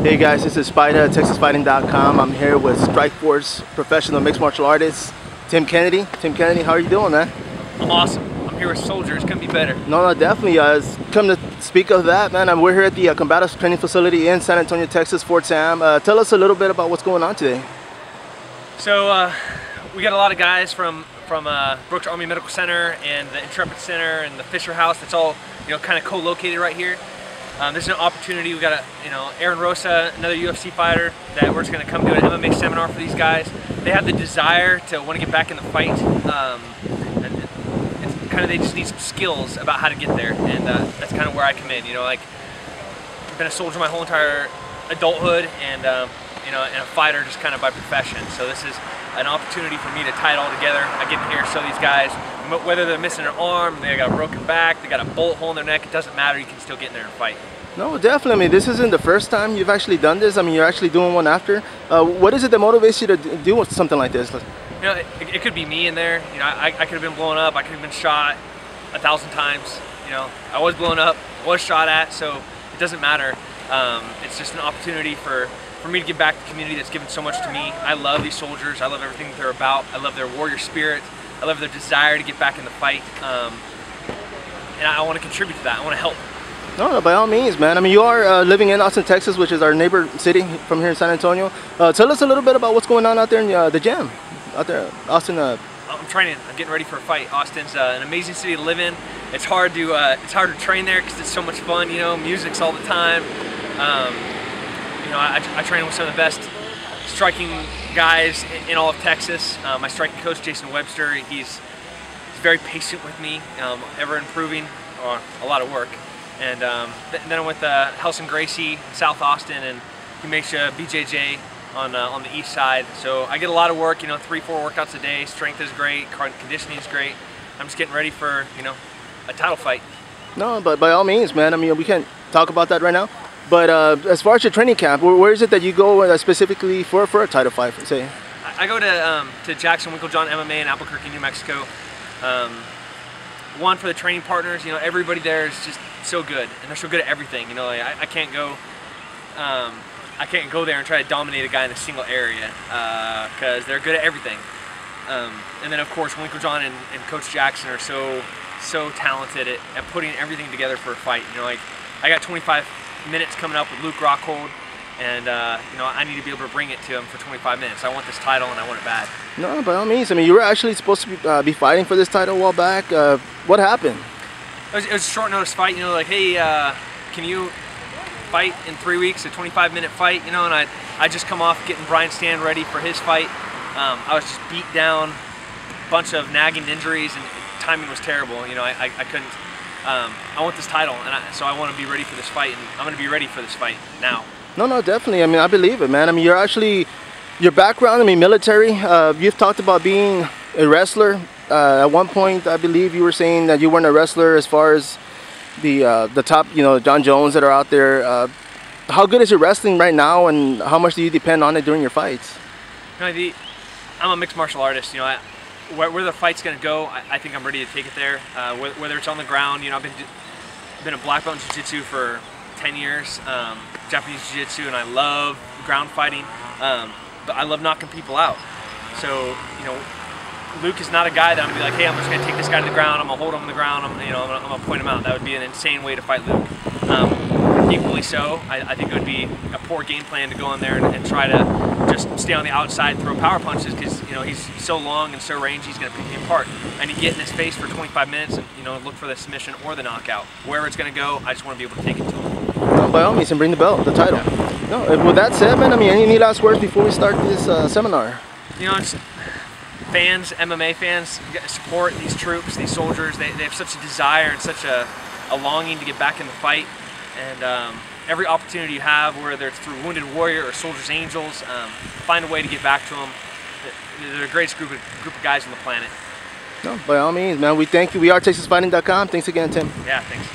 Hey guys, this is sPidA at TexasFighting.com. I'm here with STRIKEFORCE professional mixed martial artist Tim Kennedy. Tim Kennedy, how are you doing, man? I'm awesome. I'm here with soldiers. Couldn't be better. No, definitely. Come to speak of that, man. We're here at the Combatives Training Facility in San Antonio, Texas, Fort Sam. Tell us a little bit about what's going on today. So we got a lot of guys from Brooks Army Medical Center and the Intrepid Center and the Fisher House. That's all kind of co-located right here. There's an opportunity. We got Aaron Rosa, another UFC fighter, that we're just going to come do an MMA seminar for these guys. They have the desire to want to get back in the fight. And it's kind of, they just need some skills about how to get there, and that's kind of where I come in. Like, I've been a soldier my whole entire adulthood, and and a fighter just kind of by profession. So this is an opportunity for me to tie it all together. I get in here and show these guys, whether they're missing an arm, they got a broken back, they got a bullet hole in their neck, it doesn't matter, you can still get in there and fight. No, definitely. I mean, this isn't the first time you've actually done this. I mean, you're actually doing one after. What is it that motivates you to do something like this? It could be me in there. I could have been blown up, I could have been shot 1,000 times. I was blown up, was shot at, so it doesn't matter. It's just an opportunity for me to give back to the community that's given so much to me. I love these soldiers. I love everything that they're about. I love their warrior spirit. I love their desire to get back in the fight. And I want to contribute to that. I want to help. No, by all means, man. I mean, you are living in Austin, Texas, which is our neighbor city from here in San Antonio. Tell us a little bit about what's going on out there in the gym. Out there, Austin. I'm training. I'm getting ready for a fight. Austin's an amazing city to live in. It's hard to train there because it's so much fun. Music's all the time. I train with some of the best striking guys in all of Texas. My striking coach, Jason Webster, he's very patient with me, ever improving, a lot of work. And then I'm with Helson Gracie, South Austin, and he makes a BJJ on the east side. So I get a lot of work, 3-4 workouts a day. Strength is great, conditioning is great. I'm just getting ready for, a title fight. No, but by all means, man. I mean, we can't talk about that right now. But as far as your training camp, where is it that you go specifically for a title fight, say? I go to Jackson Winklejohn MMA in Albuquerque, New Mexico. One, for the training partners, everybody there is just so good, and they're so good at everything. I can't go there and try to dominate a guy in a single area because they're good at everything. And then of course Winklejohn and Coach Jackson are so talented at putting everything together for a fight. I got 25 minutes coming up with Luke Rockhold, and I need to be able to bring it to him for 25 minutes. I want this title, and I want it bad. No, by all means. I mean, you were actually supposed to be fighting for this title a while back. What happened? It was a short notice fight. Like, hey, can you fight in 3 weeks, a 25-minute fight? And I just come off getting Brian Stan ready for his fight. I was just beat down, a bunch of nagging injuries, and timing was terrible. I couldn't. I want this title, and so I want to be ready for this fight, and I'm going to be ready for this fight now. No, definitely. I mean, I believe it, man. I mean, your background, I mean, military, you've talked about being a wrestler. At one point, I believe you were saying that you weren't a wrestler as far as the top, John Jones that are out there. How good is your wrestling right now, and how much do you depend on it during your fights? I'm a mixed martial artist. Where the fight's going to go, I think I'm ready to take it there. Whether it's on the ground, I've been a black belt in jiu-jitsu for 10 years, Japanese jiu-jitsu, and I love ground fighting, but I love knocking people out. So, Luke is not a guy that I'm going to be like, hey, I'm just going to take this guy to the ground, I'm going to hold him on the ground, I'm going to point him out. That would be an insane way to fight Luke. Equally so, I think it would be a poor game plan to go in there and try to just stay on the outside and throw power punches, because he's so long and so rangy, he's going to pick me apart. I need to get in his face for 25 minutes and look for the submission or the knockout. Wherever it's going to go, I just want to be able to take it to him. No, by all means, and bring the belt, the title. Yeah. No, with that said, man, I mean, any last words before we start this seminar? It's fans, MMA fans, support these troops, these soldiers. They have such a desire and such a longing to get back in the fight. And every opportunity you have, whether it's through Wounded Warrior or Soldiers Angels, find a way to get back to them. They're the greatest group of guys on the planet. No, by all means, man. We thank you. We are TexasFighting.com. Thanks again, Tim. Yeah, thanks.